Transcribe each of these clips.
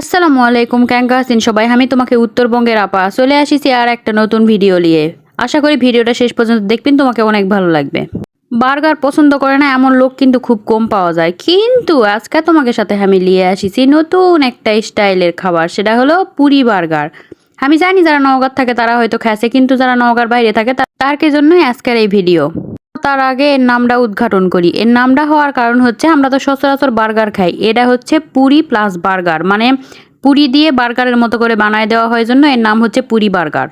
আসসালামু আলাইকুম, কেমন আছেন সবাই? আমি তোমাকে উত্তরবঙ্গের আপা চলে আসিছি আর একটা নতুন ভিডিও নিয়ে। আশা করি ভিডিওটা শেষ পর্যন্ত দেখবেন, তোমাকে অনেক ভালো লাগবে। বার্গার পছন্দ করে না এমন লোক কিন্তু খুব কম পাওয়া যায়, কিন্তু আজকে তোমাকে সাথে আমি নিয়ে আসিছি নতুন একটা স্টাইলের খাবার, সেটা হলো পুরি বার্গার। আমি জানি যারা নওগাঁ থাকে তারা হয়তো খাইছে, কিন্তু যারা নওগাঁর বাইরে থাকে তার জন্যই আজকের এই ভিডিও। তার আগে এর নামটা উদ্ঘাটন করি। এর নামটা হওয়ার কারণ হচ্ছে আমরা তো সচরাচর বার্গার খাই, এটা হচ্ছে পুরি প্লাস বার্গার, মানে পুরি দিয়ে বার্গারের মতো করে বানায় দেওয়া হয় জন্য এর নাম হচ্ছে পুরি বার্গার।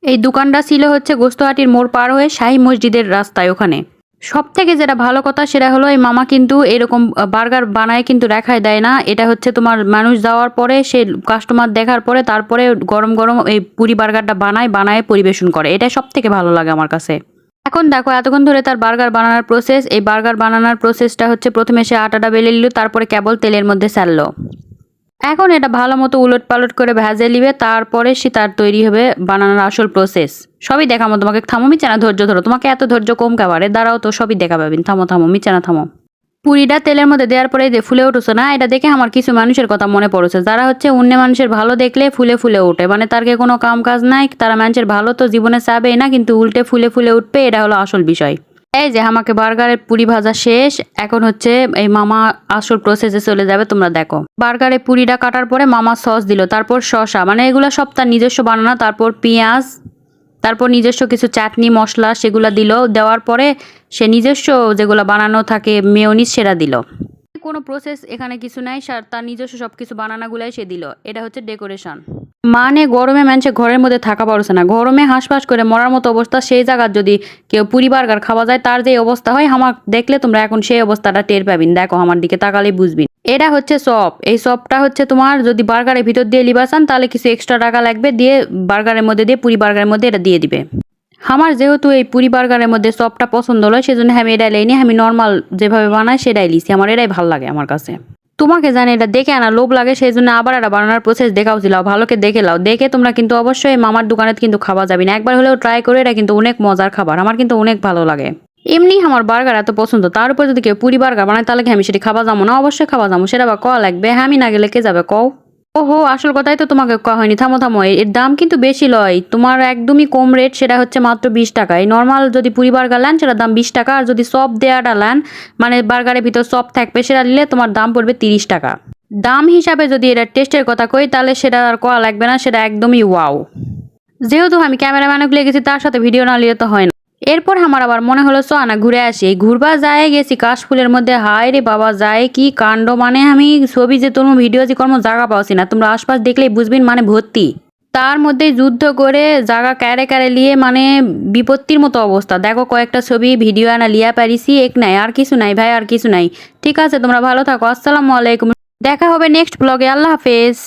এই দোকানটা ছিল হচ্ছে গোস্তহাটির মোড় পার হয়ে শাহী মসজিদের রাস্তায় ওখানে। সব থেকে যেটা ভালো কথা সেটা হলো এই মামা কিন্তু এরকম বার্গার বানায় কিন্তু রেখায় দেয় না। এটা হচ্ছে তোমার মানুষ যাওয়ার পরে সে কাস্টমার দেখার পরে তারপরে গরম গরম এই পুরি বার্গারটা বানায় পরিবেশন করে। এটা সব থেকে ভালো লাগে আমার কাছে। এখন দেখো এতক্ষণ ধরে তার বার্গার বানানোর প্রসেস। এই বার্গার বানানোর প্রসেসটা হচ্ছে প্রথমে সে আটাটা বেলে নিল, তারপরে কেবল তেলের মধ্যে ছাড়লো। এখন এটা ভালো মতো উলট পালট করে ভেজে নিবে, তারপরে সে তার তৈরি হবে বানানোর আসল প্রসেস। সবই দেখাবো তোমাকে, থামো মিচানা, ধৈর্য ধরো। তোমাকে এত ধৈর্য কম কাবারে, দাঁড়াও তো, সবই দেখা পাবেন। থামো মিচানা থামো। পুরিটা তেলের মধ্যে দেওয়ার পরে যে ফুলে উঠছে না, এটা দেখে আমার কিছু মানুষের কথা মনে পড়েছে, যারা হচ্ছে অন্য মানুষের ভালো দেখলে ফুলে ফুলে ওঠে, মানে তারকে কোনো কাম কাজ নাই, তারা মানুষের ভালো তো জীবনে চাবেই না, কিন্তু উল্টে ফুলে ফুলে উঠবে, এটা হলো আসল বিষয়। এই যে আমাকে বার্গারের পুরি ভাজা শেষ, এখন হচ্ছে এই মামা আসল প্রসেসে চলে যাবে, তোমরা দেখো। বার্গারে পুরিটা কাটার পরে মামা সস দিল, তারপর শসা, মানে এগুলো সব তার নিজস্ব বানানো, তারপর পেঁয়াজ, তারপর নিজস্ব কিছু চাটনি মশলা সেগুলো দিল। দেওয়ার পরে সে নিজস্ব যেগুলো বানানো থাকে মেয়োনিজ সেটা দিল। কোনো প্রসেস এখানে কিছু নাই, তার নিজস্ব সব কিছু বানানাগুলাই সে দিল। এটা হচ্ছে ডেকোরেশন। মানে গরমে মানুষে ঘরের মধ্যে থাকা পারছে না, গরমে হাঁসফাঁস করে মরার মতো অবস্থা। সেই জায়গার যদি কেউ পুরি বার্গার খাওয়া যায়, তার যে অবস্থা হয় আমার দেখলে তোমরা এখন সেই অবস্থাটা টের পাবেন। দেখো আমার দিকে তাকালেই বুঝবেন। এটা হচ্ছে চপ। এই চপটা হচ্ছে তোমার যদি বার্গারের ভিতর দিয়ে লিবা চান তাহলে কিছু এক্সট্রা টাকা লাগবে, দিয়ে বার্গারের মধ্যে দিয়ে পুরি বার্গারের মধ্যে এটা দিয়ে দিবে। আমার যেহেতু এই পুরি বার্গারের মধ্যে চপটা পছন্দ হয়, সেজন্য আমি এটা লাইনি, আমি নর্মাল যেভাবে বানাই সেটাই লিছি। আমার এটাই ভালো লাগে আমার কাছে। তোমাকে জানি এটা দেখে আনা লোভ লাগে, সেই জন্য আবার এটা বানানোর প্রসেস দেখাও ছিল, ভালোকে দেখে লাও। দেখে তোমরা কিন্তু অবশ্যই মামার দোকানে কিন্তু খাওয়া যাবে না, একবার হলেও ট্রাই করে। এটা কিন্তু অনেক মজার খাবার, আমার কিন্তু অনেক ভালো লাগে। এমনি আমার বার্গার এত পছন্দ, তার উপর যদি কেউ পুরি বার্গার বানায় তাহলে কি আমি সেটি খাওয়া যাবো না? অবশ্যই খাওয়া যাবো, সেটা বা কওয়া লাগবে। আমি না গেলে কে যাবে কও? ওহো, আসল কথাই তো তোমাকে কওয়া হয়নি। থামো, এর দাম কিন্তু বেশি লয়, তোমার একদমই কম রেট, সেটা হচ্ছে মাত্র 20 টাকা। এই নর্মাল যদি পুরি বার্গার নেন সেটার দাম 20 টাকা, আর যদি সপ দেওয়াটা নেন, মানে বার্গারের ভিতর সপ থাকবে, সেটা নিলে তোমার দাম পড়বে 30 টাকা। দাম হিসাবে যদি এটা টেস্টের কথা কই তাহলে সেটা আর কওয়া লাগবে না, সেটা একদমই ওয়াও। যেহেতু আমি ক্যামেরাম্যানকে লেগেছি, তার সাথে ভিডিও না নিলে তো হয় না। এরপর আমার আবার মনে হলো চ না ঘুরে আসি। এই ঘুরবা যায় গেছি কাশফুলের মধ্যে, হায় রে বাবা যায় কি কাণ্ড, মানে আমি ছবি যে তোর ভিডিও যে কোনো জায়গা পাওছি না, তোমরা আশপাশ দেখলেই বুঝবেন, মানে ভর্তি। তার মধ্যে যুদ্ধ করে জায়গা ক্যারে লিয়ে, মানে বিপত্তির মতো অবস্থা। দেখো কয়েকটা ছবি ভিডিও আনা লিয়া পারিছি, এক নাই, আর কিছু নাই ভাই, আর কিছু নাই। ঠিক আছে, তোমরা ভালো থাকো, আসসালামু আলাইকুম। দেখা হবে নেক্সট ব্লগে, আল্লাহ হাফেজ।